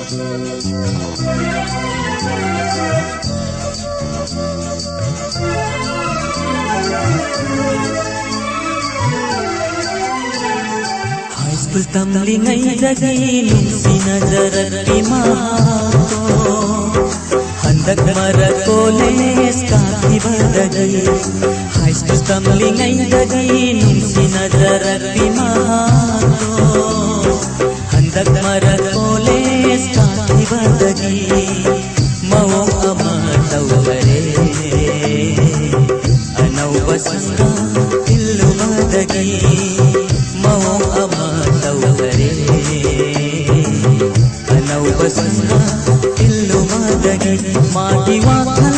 School tamlingai dagi nungsi najarati mato handak marakoles kaki badagi. High school tamlingai dagi nungsi najarati mato handak marakoles kaki badagi. Mau amatau bare anau basanga illu badagi. Mau amatau bare anau basanga illu badagi. Mati wakal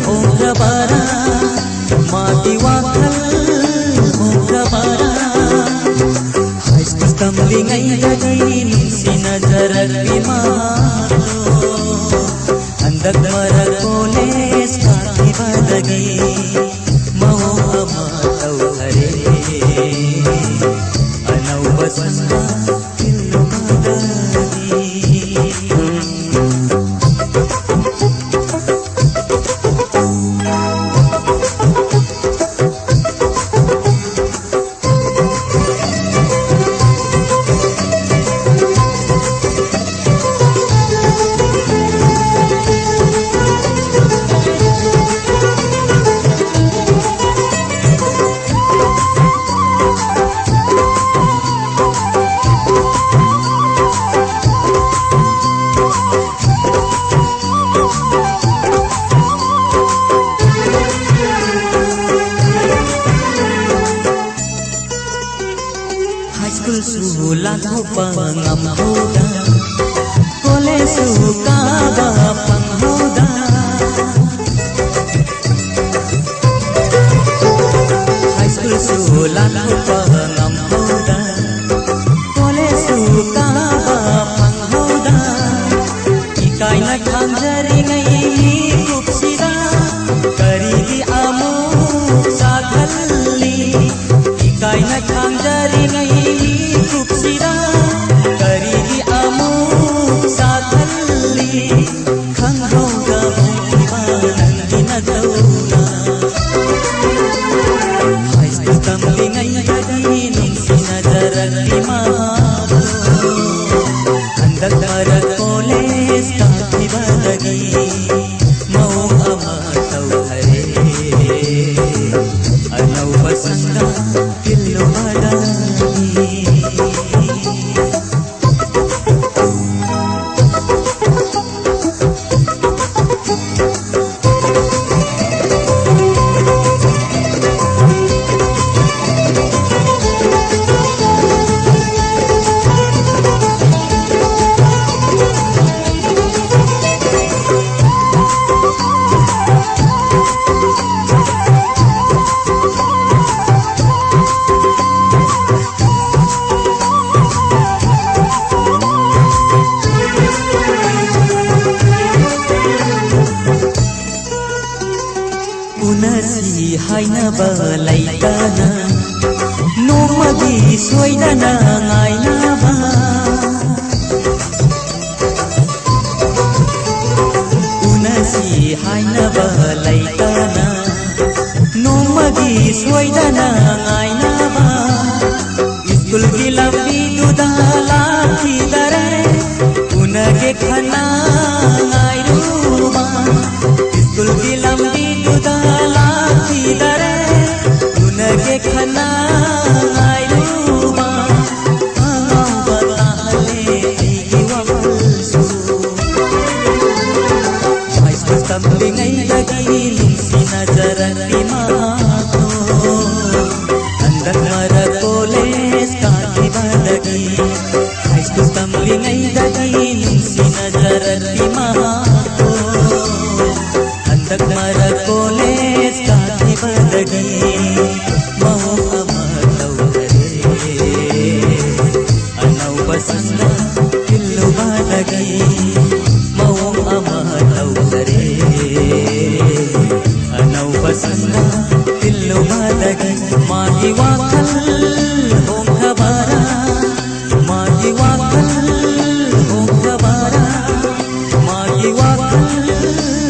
ogra bara mati wakal ogra bara. High school tamlingai dagi nungsi najarati mato handak marakoles kaki badagi. Mau amatau bare anau basanga illu badagi. Sulan pangam hoda kole suka bapang hoda. High school sulan pangam hoda kole suka bapang hoda. Ikai na khanjari ngai kupsida karigi amu sakhalli. Ikai na khanjari ngai kupsida karigi amu sakhalli. Khanghoga bhangi na dauna. High school tamlingai dagi nungsi najarati mato handak marakoles kaki badagi. Mau amatau bare anau basanga illu badagi. Unasi haina balaitana nomagi soidana ngaina ba. Unasi haina balaitana nomagi soidana ngaina ba. School ki lambi dudala ki dare unage khana ngairu ba. School ki lambi dudala ki dare unage khana ngairu ba. Angau batale igi wapalsu. High school tamlingai dagi nungsi najarati mato handak marakoles kaki badagi. High school tamlingai dagi nungsi najarati mato handak marakoles kaki badagi. Mau amatau bare anau basanga illu badagi. Mau amatau bare anau basanga illu badagi. Mati wakal om khabara mati wakal om wakal